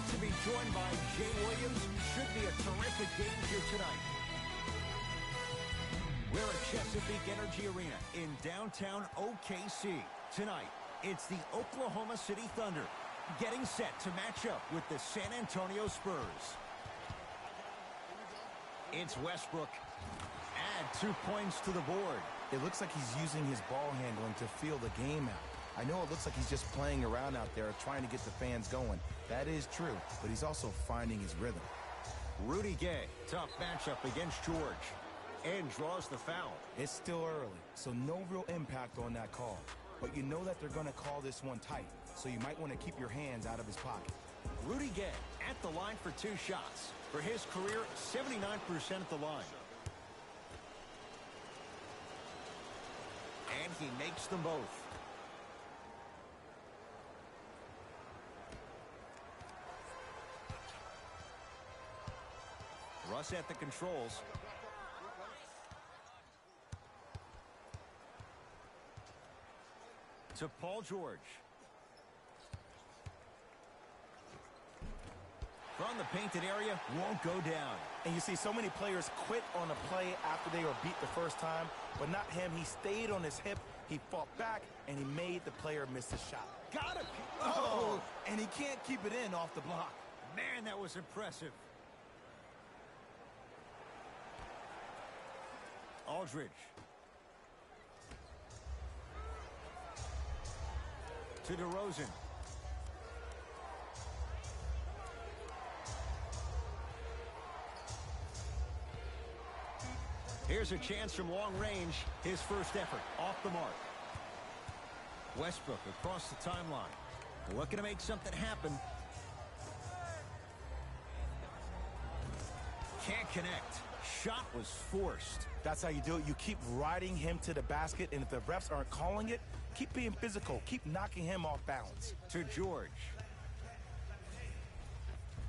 to be joined by Jay Williams. Should be a terrific game here tonight. We're at Chesapeake Energy Arena in downtown OKC. Tonight, it's the Oklahoma City Thunder getting set to match up with the San Antonio Spurs. It's Westbrook. Add 2 points to the board. It looks like he's using his ball handling to feel the game out. I know it looks like he's just playing around out there trying to get the fans going. That is true, but he's also finding his rhythm. Rudy Gay, tough matchup against George. And draws the foul. It's still early, so no real impact on that call. But you know that they're going to call this one tight, so you might want to keep your hands out of his pocket. Rudy Gay at the line for 2 shots. For his career, 79% at the line. And he makes them both. Russ at the controls. To Paul George. From the painted area, won't go down. And you see so many players quit on a play after they were beat the first time, but not him. He stayed on his hip, he fought back, and he made the player miss his shot. Got it! Oh, and he can't keep it in off the block. Man, that was impressive. Aldridge. To DeRozan. Here's a chance from long range. His first effort off the mark. Westbrook across the timeline. Looking to make something happen. Can't connect. Shot was forced. That's how you do it. You keep riding him to the basket, and if the refs aren't calling it, keep being physical. Keep knocking him off balance. To George.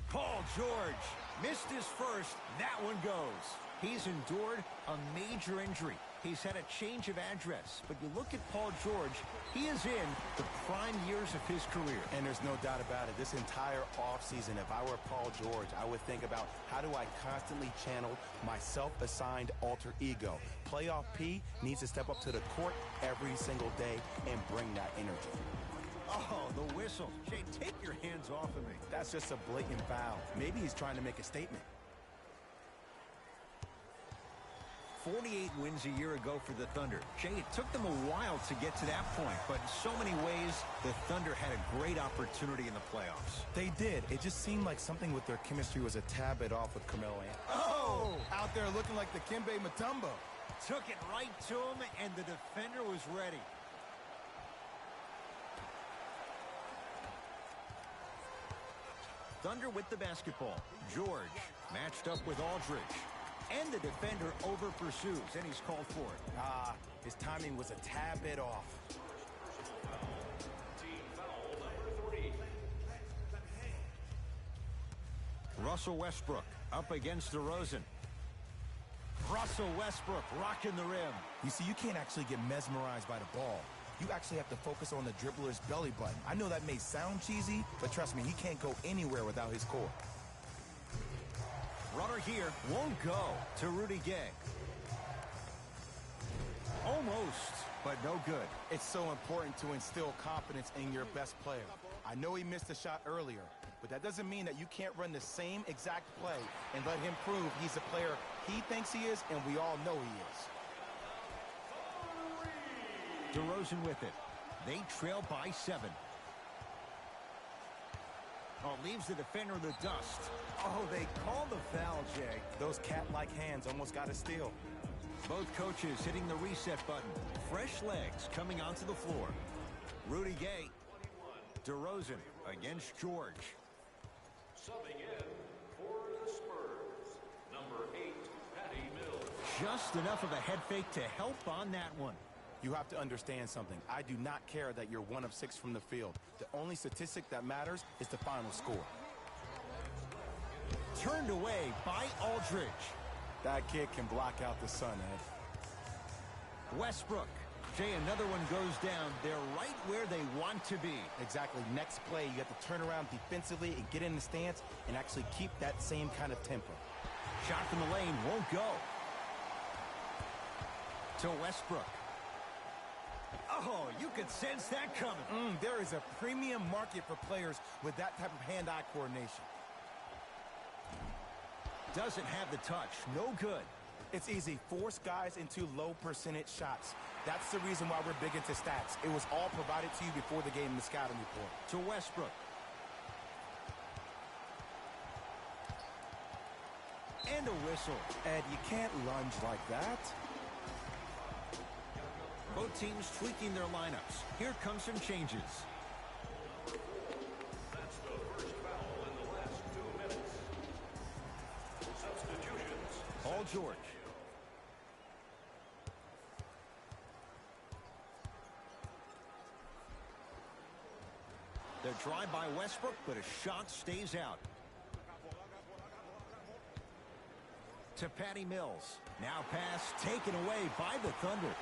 Paul George missed his first. That one goes. He's endured a major injury. He's had a change of address. But you look at Paul George, he is in the prime years of his career. And there's no doubt about it. This entire offseason, if I were Paul George, I would think about how do I constantly channel my self-assigned alter ego. Playoff P needs to step up to the court every single day and bring that energy. Oh, the whistle. Jay, take your hands off of me. That's just a blatant foul. Maybe he's trying to make a statement. 48 wins a year ago for the Thunder. Jay, it took them a while to get to that point, but in so many ways, the Thunder had a great opportunity in the playoffs. They did. It just seemed like something with their chemistry was a tad bit off with Carmelo Anthony. Oh! Out there looking like the Kimbe Mutombo. Took it right to him, and the defender was ready. Thunder with the basketball. George matched up with Aldridge. And the defender over-pursues, and he's called for it. His timing was a tad bit off. Team foul number 3. Russell Westbrook up against DeRozan. Russell Westbrook rocking the rim. You see, you can't actually get mesmerized by the ball. You actually have to focus on the dribbler's belly button. I know that may sound cheesy, but trust me, he can't go anywhere without his core. Runner here won't go to Rudy Gay. Almost, but no good. It's so important to instill confidence in your best player. I know he missed a shot earlier, but that doesn't mean that you can't run the same exact play and let him prove he's a player he thinks he is, and we all know he is. DeRozan with it. They trail by 7. Oh, leaves the defender in the dust. Oh, they call the foul, Jay. Those cat-like hands almost got a steal. Both coaches hitting the reset button. Fresh legs coming onto the floor. Rudy Gay. DeRozan against George. Subbing in for the Spurs, number 8, Patty Mills. Just enough of a head fake to help on that one. You have to understand something. I do not care that you're 1 of 6 from the field. The only statistic that matters is the final score. Turned away by Aldridge. That kid can block out the sun, Ed. Westbrook Jay, another one goes down. They're right where they want to be. Exactly. Next play, you have to turn around defensively and get in the stance and actually keep that same kind of tempo. Shot from the lane won't go. To Westbrook. Oh, you could sense that coming. There is a premium market for players with that type of hand-eye coordination. Doesn't have the touch. No good. It's easy. Force guys into low percentage shots. That's the reason why we're big into stats. It was all provided to you before the game in the scouting report. To Westbrook. And a whistle. Ed, you can't lunge like that. Both teams tweaking their lineups. Here come some changes. That's the first foul in the last 2 minutes. Substitutions. Paul George. The drive by Westbrook, but a shot stays out. To Patty Mills. Now pass taken away by the Thunder.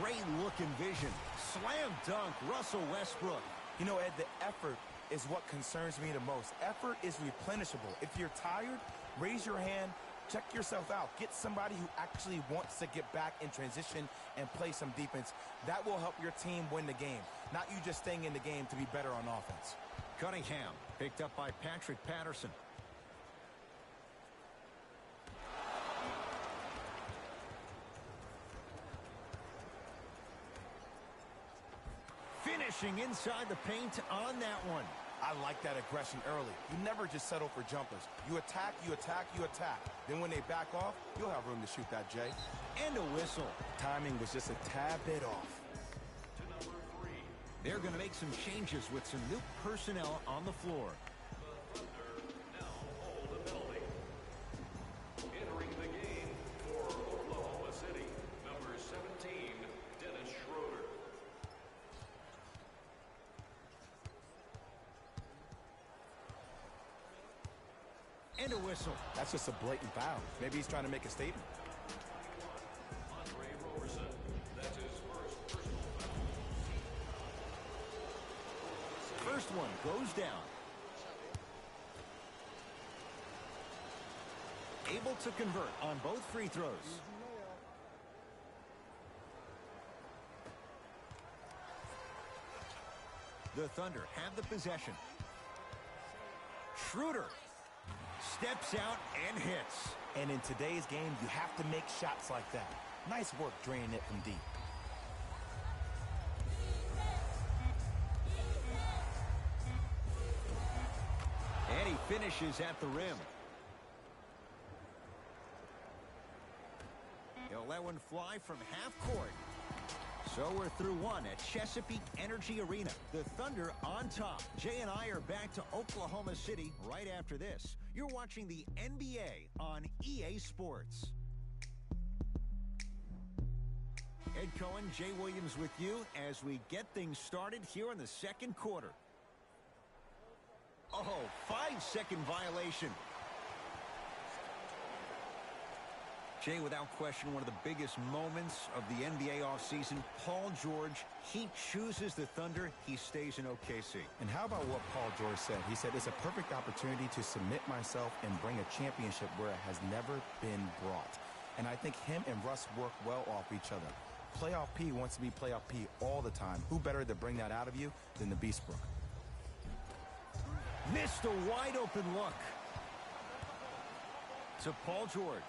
Great looking vision. Slam dunk, Russell Westbrook. You know, Ed, the effort is what concerns me the most. Effort is replenishable. If you're tired, raise your hand, check yourself out. Get somebody who actually wants to get back in transition and play some defense. That will help your team win the game, not you just staying in the game to be better on offense. Cunningham picked up by Patrick Patterson. Finishing inside the paint on that one. I like that aggression early. You never just settle for jumpers. You attack, you attack, you attack. Then when they back off, you'll have room to shoot that, Jay. And a whistle. Timing was just a tad bit off. To number 3. They're going to make some changes with some new personnel on the floor. The Thunder now hold a penalty. Entering the game for Oklahoma City, number 17, Dennis Schroeder. And a whistle. That's just a blatant foul. Maybe he's trying to make a statement. Andre Roberson, that's his first personal foul. First one goes down. Able to convert on both free throws. The Thunder have the possession. Schroeder steps out and hits. And in today's game, you have to make shots like that. Nice work draining it from deep. And he finishes at the rim. He'll let one fly from half court. So we're through one at Chesapeake Energy Arena. The Thunder on top. Jay and I are back to Oklahoma City right after this. You're watching the NBA on EA Sports. Ed Cohen, Jay Williams with you as we get things started here in the second quarter. Oh, 5-second violation. Jay, without question, one of the biggest moments of the NBA offseason. Paul George, he chooses the Thunder. He stays in OKC. And how about what Paul George said? He said, it's a perfect opportunity to submit myself and bring a championship where it has never been brought. And I think him and Russ work well off each other. Playoff P wants to be Playoff P all the time. Who better to bring that out of you than the Beastbrook? Missed a wide open look. To Paul George.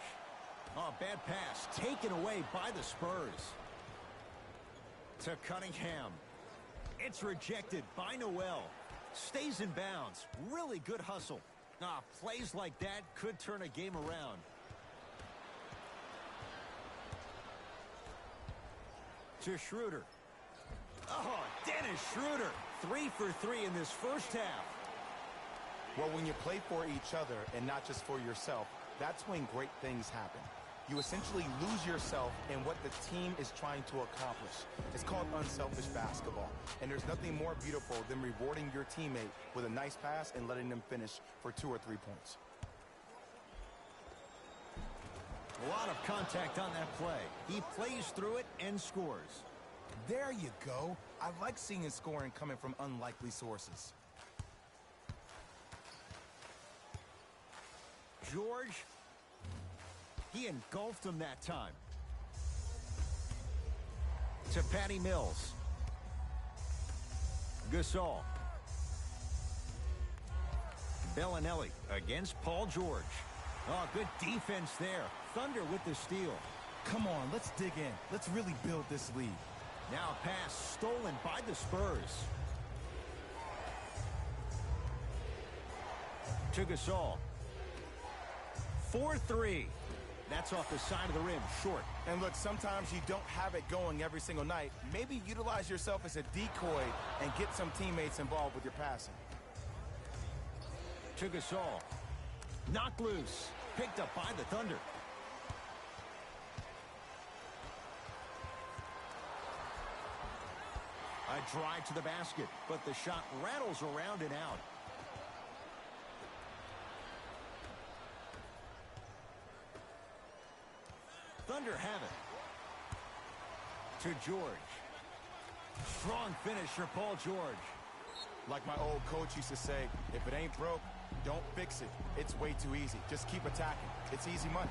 Oh, bad pass. Taken away by the Spurs. To Cunningham. It's rejected by Noel. Stays in bounds. Really good hustle. Plays like that could turn a game around. To Schroeder. Oh, Dennis Schroeder. 3 for 3 in this first half. Well, when you play for each other and not just for yourself, that's when great things happen. You essentially lose yourself in what the team is trying to accomplish. It's called unselfish basketball. And there's nothing more beautiful than rewarding your teammate with a nice pass and letting them finish for 2 or 3 points. A lot of contact on that play. He plays through it and scores. There you go. I like seeing scoring coming from unlikely sources. George, he engulfed him that time. To Patty Mills. Gasol. Bellinelli against Paul George. Oh, good defense there. Thunder with the steal. Come on, let's dig in. Let's really build this lead. Now a pass stolen by the Spurs. To Gasol. 4-3. That's off the side of the rim, short. And look, sometimes you don't have it going every single night. Maybe utilize yourself as a decoy and get some teammates involved with your passing. To Gasol. Knocked loose. Picked up by the Thunder. A drive to the basket, but the shot rattles around and out. Thunder have it. To George. Strong finish for Paul George. Like my old coach used to say, if it ain't broke, don't fix it. It's way too easy. Just keep attacking. It's easy money.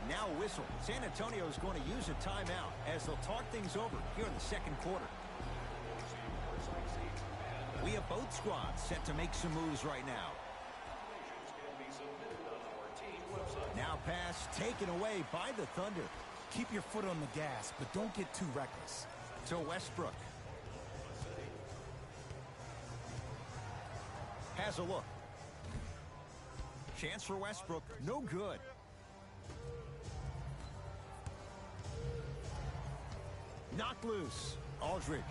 Now a whistle. San Antonio is going to use a timeout as they'll talk things over here in the second quarter. We have both squads set to make some moves right now. Now pass taken away by the Thunder. Keep your foot on the gas, but don't get too reckless. To Westbrook. Has a look. Chance for Westbrook. No good. Knocked loose. Aldridge.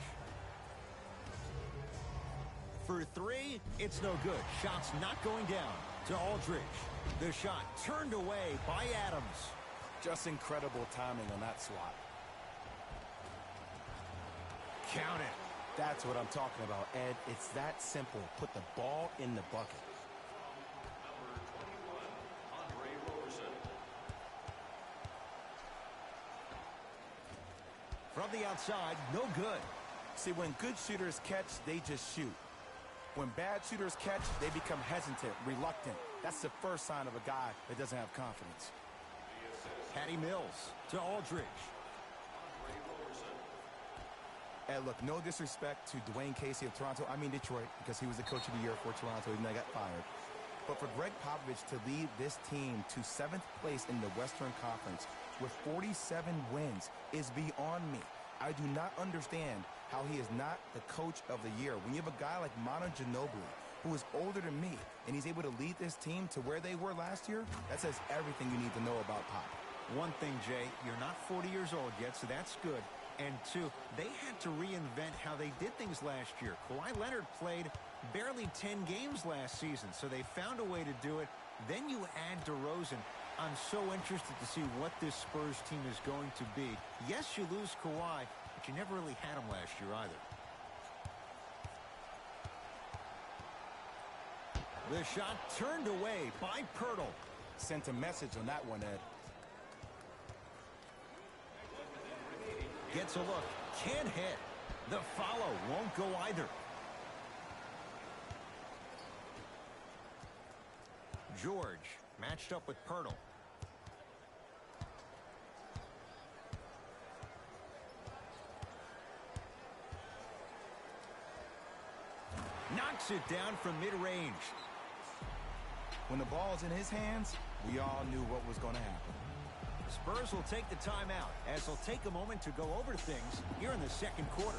For three, it's no good. Shot's not going down. To Aldridge. The shot turned away by Adams. Just incredible timing on that swat. Count it. That's what I'm talking about, Ed. It's that simple. Put the ball in the bucket. From the outside, no good. See, when good shooters catch, they just shoot. When bad shooters catch, they become hesitant, reluctant. That's the first sign of a guy that doesn't have confidence. Patty Mills to Aldridge. And look, no disrespect to Dwayne Casey of Toronto. I mean Detroit, because he was the coach of the year for Toronto, even though he got fired. But for Greg Popovich to lead this team to 7th place in the Western Conference with 47 wins is beyond me. I do not understand how he is not the coach of the year. When you have a guy like Manu Ginobili, who is older than me, and he's able to lead this team to where they were last year, that says everything you need to know about Pop. One thing, Jay, you're not 40 years old yet, so that's good. And two, they had to reinvent how they did things last year. Kawhi Leonard played barely 10 games last season, so they found a way to do it. Then you add DeRozan. I'm so interested to see what this Spurs team is going to be. Yes, you lose Kawhi, but you never really had him last year either. The shot turned away by Pirtle. Sent a message on that one, Ed. Gets a look. Can't hit. The follow won't go either. George matched up with Pirtle. Knocks it down from mid-range. When the ball's in his hands, we all knew what was going to happen. Spurs will take the timeout as they'll take a moment to go over things here in the second quarter.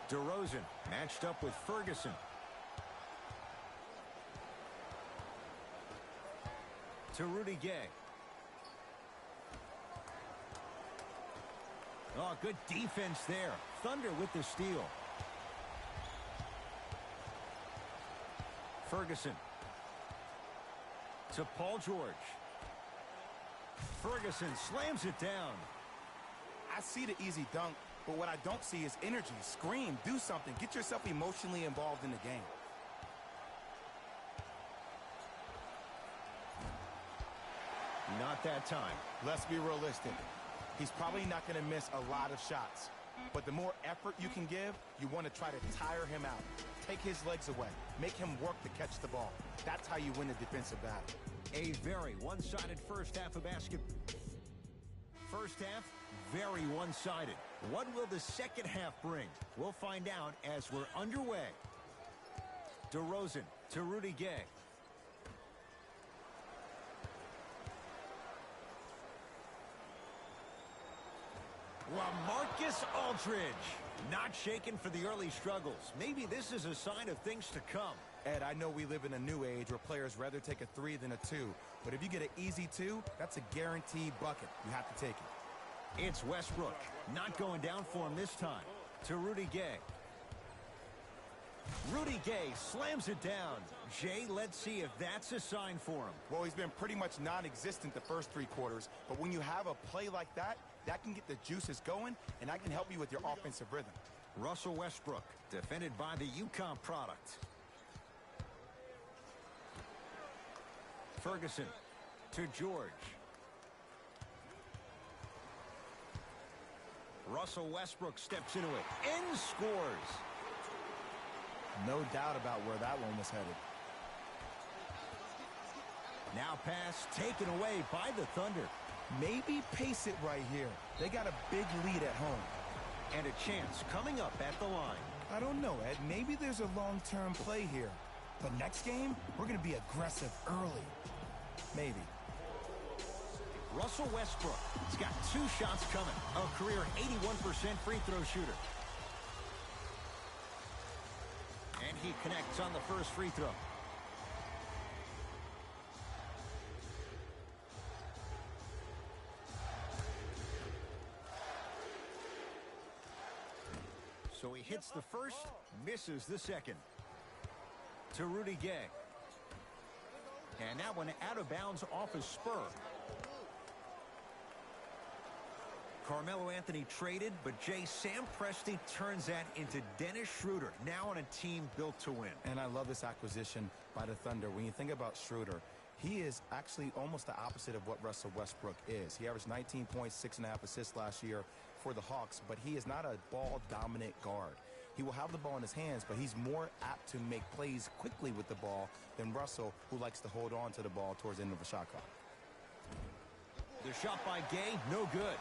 DeRozan matched up with Ferguson. To Rudy Gay. Oh, good defense there. Thunder with the steal. Ferguson. To Paul George. Ferguson slams it down. I see the easy dunk, but what I don't see is energy. Scream, do something. Get yourself emotionally involved in the game. Not that time. Let's be realistic. He's probably not going to miss a lot of shots. But the more effort you can give, you want to try to tire him out. Take his legs away. Make him work to catch the ball. That's how you win a defensive battle. A very one-sided first half of basketball. First half, very one-sided. What will the second half bring? We'll find out as we're underway. DeRozan to Rudy Gay. LaMarcus Aldridge. Not shaken for the early struggles. Maybe this is a sign of things to come. Ed, I know we live in a new age where players rather take a 3 than a 2. But if you get an easy 2, that's a guaranteed bucket. You have to take it. It's Westbrook. Not going down for him this time. To Rudy Gay. Rudy Gay slams it down. Jay, let's see if that's a sign for him. Well, he's been pretty much non-existent the first 3 quarters. But when you have a play like that, that can get the juices going, and that can help you with your offensive rhythm. Russell Westbrook, defended by the UConn product. Ferguson to George. Russell Westbrook steps into it and scores. No doubt about where that one was headed. Now pass taken away by the Thunder. Maybe pace it right here. They got a big lead at home. And a chance coming up at the line. I don't know, Ed. Maybe there's a long-term play here. But next game, we're going to be aggressive early. Maybe. Russell Westbrook has got 2 shots coming. A career 81% free throw shooter. And he connects on the first free throw. So he hits the first, misses the second. To Rudy Gay. And that one out of bounds off his spur. Carmelo Anthony traded, but Sam Presti turns that into Dennis Schroeder, now on a team built to win. And I love this acquisition by the Thunder. When you think about Schroeder, he is actually almost the opposite of what Russell Westbrook is. He averaged 19 points, 6.5 assists last year for the Hawks, but he is not a ball-dominant guard. He will have the ball in his hands, but he's more apt to make plays quickly with the ball than Russell, who likes to hold on to the ball towards the end of a shot clock. The shot by Gay, no good.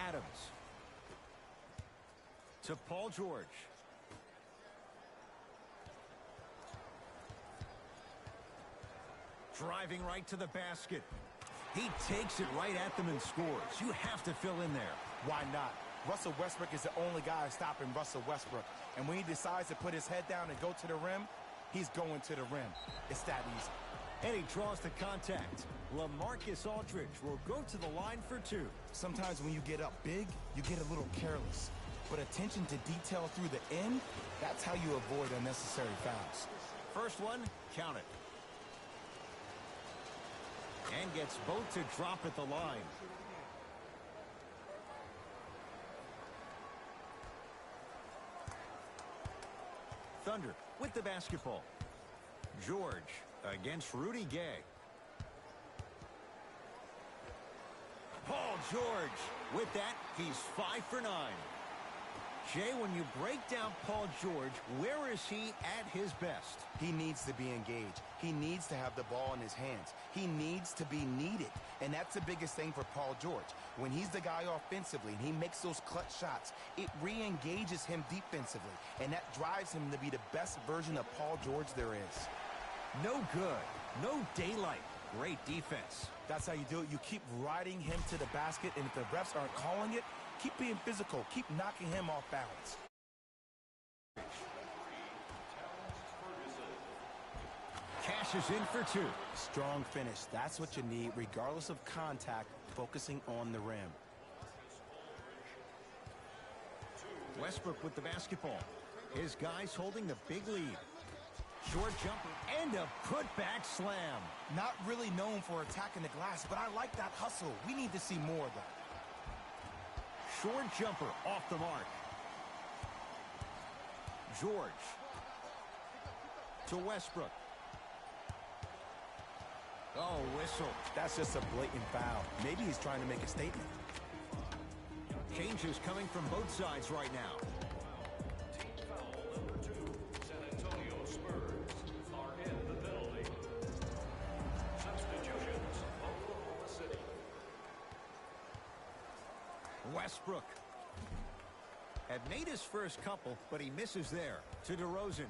Adams. To Paul George. Driving right to the basket. He takes it right at them and scores. You have to fill in there. Why not? Russell Westbrook is the only guy stopping Russell Westbrook. And when he decides to put his head down and go to the rim, he's going to the rim. It's that easy. And he draws the contact. LaMarcus Aldridge will go to the line for 2. Sometimes when you get up big, you get a little careless. But attention to detail through the end, that's how you avoid unnecessary fouls. First one, count it. And gets both to drop at the line. Thunder with the basketball. George against Rudy Gay. Paul George. With that, he's 5 for 9. Jay, when you break down Paul George, where is he at his best? He needs to be engaged. He needs to have the ball in his hands. He needs to be needed. And that's the biggest thing for Paul George. When he's the guy offensively and he makes those clutch shots, it re-engages him defensively. And that drives him to be the best version of Paul George there is. No good. No daylight. Great defense. That's how you do it. You keep riding him to the basket, and if the refs aren't calling it, keep being physical. Keep knocking him off balance. Cashes in for 2. Strong finish. That's what you need, regardless of contact, focusing on the rim. Westbrook with the basketball. His guys holding the big lead. Short jumper and a putback slam. Not really known for attacking the glass, but I like that hustle. We need to see more of that. Short jumper off the mark. George to Westbrook. Oh, whistle. That's just a blatant foul. Maybe he's trying to make a statement. Changes coming from both sides right now. Team foul number 2. San Antonio Spurs are in the penalty. Substitutions, Oklahoma City. Westbrook had made his first couple, but he misses there. To DeRozan.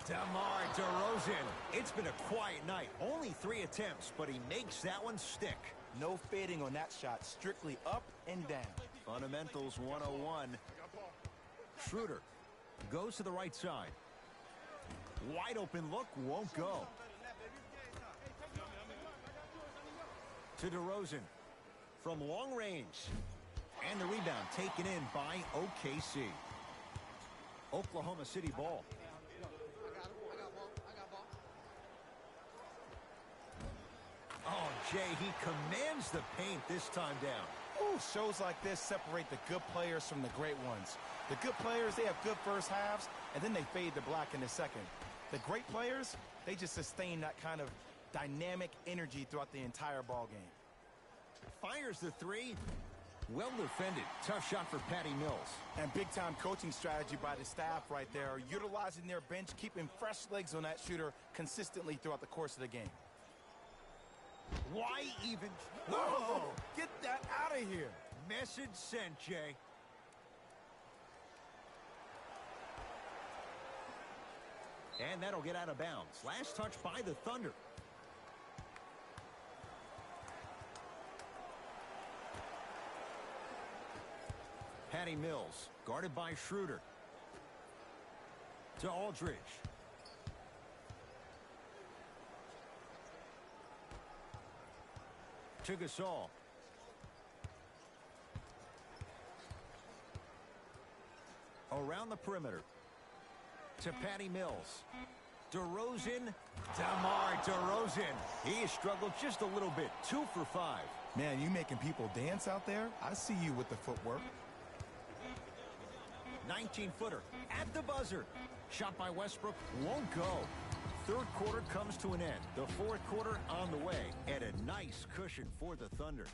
DeMar DeRozan. It's been a quiet night. Only 3 attempts, but he makes that one stick. No fading on that shot. Strictly up and down. Fundamentals 101. Schroeder goes to the right side. Wide open look, won't go. To DeRozan from long range. And the rebound taken in by OKC. Oklahoma City ball. Oh, Jay, he commands the paint this time down. Ooh, shows like this separate the good players from the great ones. The good players, they have good first halves, and then they fade to black in the second. The great players, they just sustain that kind of dynamic energy throughout the entire ball game. Fires the 3. Well defended. Tough shot for Patty Mills. And big-time coaching strategy by the staff right there, utilizing their bench, keeping fresh legs on that shooter consistently throughout the course of the game. Why even? Whoa! Get that out of here! Message sent, Jay. And that'll get out of bounds. Last touch by the Thunder. Patty Mills, guarded by Schroeder. To Aldridge. To Gasol. Around the perimeter. To Patty Mills. DeRozan. DeMar DeRozan. He has struggled just a little bit. 2 for 5. Man, you making people dance out there? I see you with the footwork. 19-footer at the buzzer. Shot by Westbrook won't go. Third quarter comes to an end. The fourth quarter on the way, and a nice cushion for the Thunder.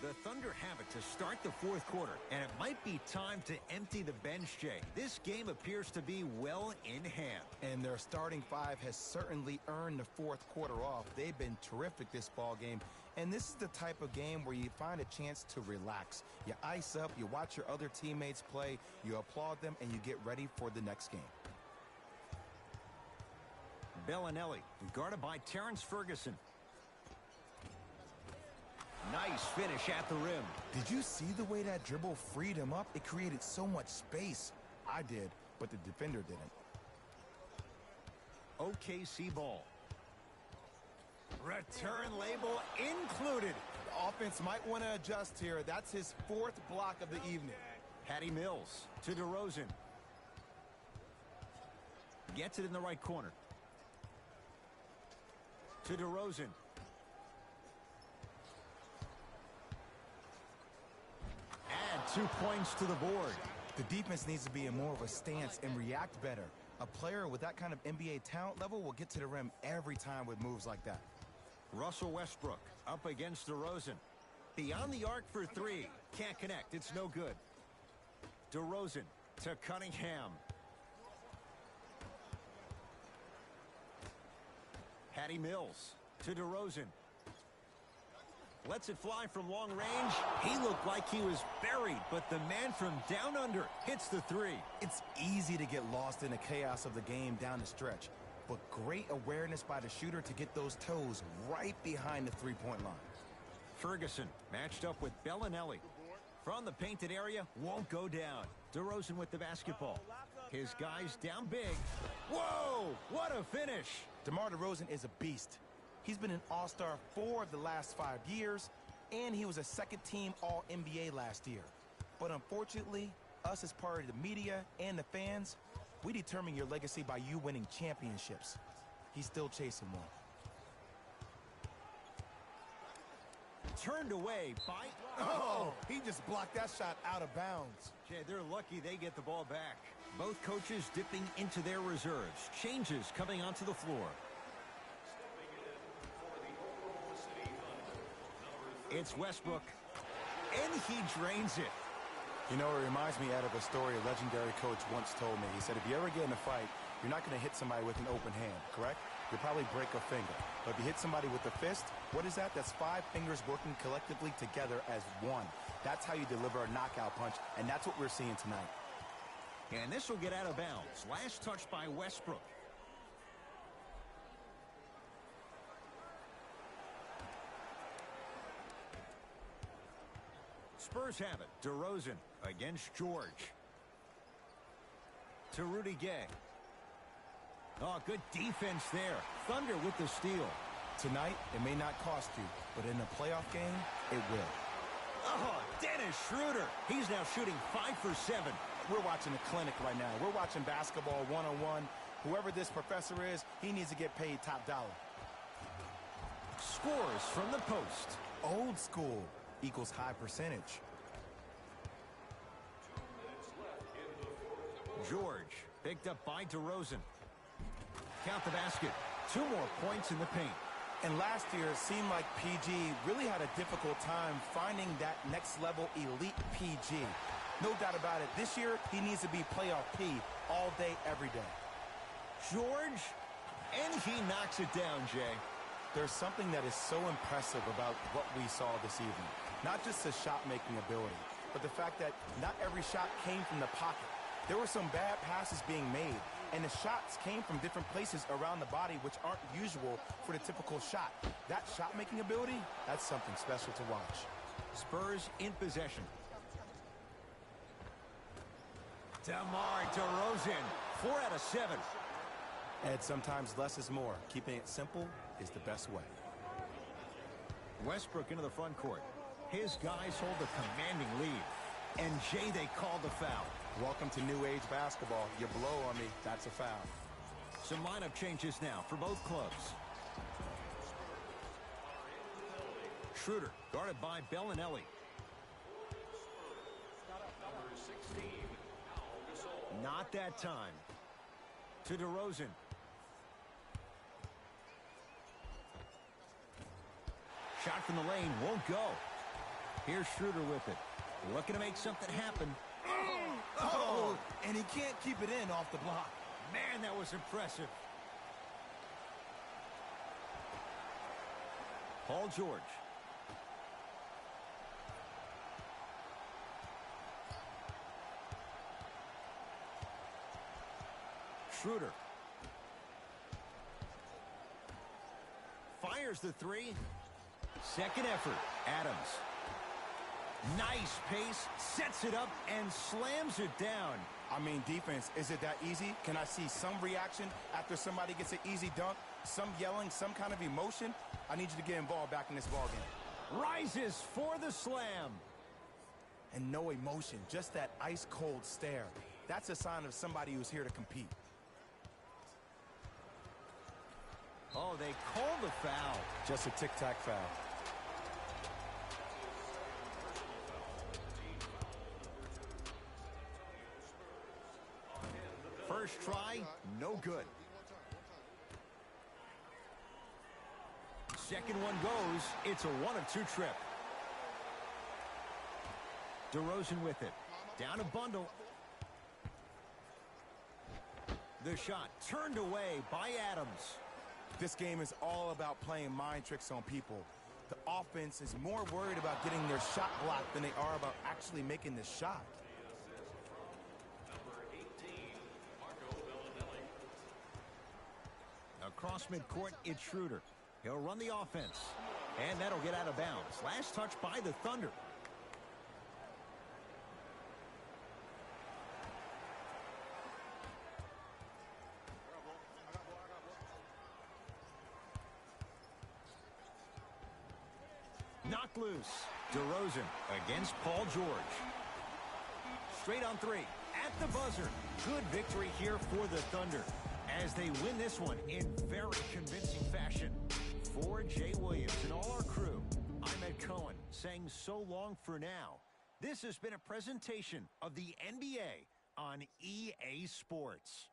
The Thunder have it to start the fourth quarter, and it might be time to empty the bench, Jay. This game appears to be well in hand. And their starting 5 has certainly earned the fourth quarter off. They've been terrific this ball game. And this is the type of game where you find a chance to relax. You ice up, you watch your other teammates play, you applaud them, and you get ready for the next game. Bellinelli, guarded by Terrence Ferguson. Nice finish at the rim. Did you see the way that dribble freed him up? It created so much space. I did, but the defender didn't. OKC ball. Return label included. The offense might want to adjust here. That's his 4th block of the evening. Patty Mills to DeRozan. Gets it in the right corner. To DeRozan. Add 2 points to the board. The defense needs to be in more of a stance and react better. A player with that kind of NBA talent level will get to the rim every time with moves like that. Russell Westbrook up against DeRozan. Beyond the arc for 3. Can't connect. It's no good. DeRozan to Cunningham. Patty Mills to DeRozan. Lets it fly from long range. He looked like he was buried, but the man from down under hits the 3. It's easy to get lost in the chaos of the game down the stretch, but great awareness by the shooter to get those toes right behind the three-point line. Ferguson matched up with Bellinelli. From the painted area, won't go down. DeRozan with the basketball. His guys down big. Whoa, what a finish. DeMar DeRozan is a beast. He's been an all-star 4 of the last 5 years, and he was a second-team All-NBA last year. But unfortunately, us as part of the media and the fans, we determine your legacy by you winning championships. He's still chasing one. Turned away by... Oh, he just blocked that shot out of bounds. Jay, they're lucky they get the ball back. Both coaches dipping into their reserves. Changes coming onto the floor. It's Westbrook. And he drains it. You know, it reminds me of a story a legendary coach once told me. He said, if you ever get in a fight, you're not going to hit somebody with an open hand, correct? You'll probably break a finger. But if you hit somebody with a fist, what is that? That's 5 fingers working collectively together as one. That's how you deliver a knockout punch, and that's what we're seeing tonight. And this will get out of bounds. Last touch by Westbrook. Spurs have it. DeRozan against George. To Rudy Gay. Oh, good defense there. Thunder with the steal. Tonight, it may not cost you, but in a playoff game, it will. Oh, Dennis Schroeder. He's now shooting 5 for 7. We're watching a clinic right now. We're watching basketball 1-on-1. Whoever this professor is, he needs to get paid top dollar. Scores from the post. Old school equals high percentage. George picked up by DeRozan. Count the basket. 2 more points in the paint. And last year, it seemed like PG really had a difficult time finding that next level elite PG. No doubt about it. This year, he needs to be playoff P all day, every day. George, and he knocks it down, Jay. There's something that is so impressive about what we saw this evening. Not just the shot-making ability, but the fact that not every shot came from the pocket. There were some bad passes being made, and the shots came from different places around the body, which aren't usual for the typical shot. That shot-making ability, that's something special to watch. Spurs in possession. DeMar DeRozan, 4 out of 7. And sometimes less is more. Keeping it simple is the best way. Westbrook into the front court. His guys hold a commanding lead. And Jay, they called the foul. Welcome to new age basketball. You blow on me, that's a foul. Some lineup changes now for both clubs. Schroeder guarded by Bellinelli. Not that time. To DeRozan. Shot from the lane won't go. Here's Schroeder with it. Looking to make something happen. Oh, and he can't keep it in off the block. Man, that was impressive. Paul George. Schroeder. Fires the 3. Second effort. Adams. Nice pace, sets it up, and slams it down. I mean, defense, is it that easy? Can I see some reaction after somebody gets an easy dunk? Some yelling, some kind of emotion? I need you to get involved back in this ballgame. Rises for the slam. And no emotion, just that ice-cold stare. That's a sign of somebody who's here to compete. Oh, they called the foul. Just a tic-tac foul. First try, no good. Second one goes. It's a 1 of 2 trip. DeRozan with it. Down a bundle. The shot turned away by Adams. This game is all about playing mind tricks on people. The offense is more worried about getting their shot blocked than they are about actually making the shot. Across midcourt, it's Schroeder. He'll run the offense. And that'll get out of bounds. Last touch by the Thunder. Knocked loose. DeRozan against Paul George. Straight on 3. At the buzzer. Good victory here for the Thunder, as they win this one in very convincing fashion. For Jay Williams and all our crew, I'm Ed Cohen saying so long for now. This has been a presentation of the NBA on EA Sports.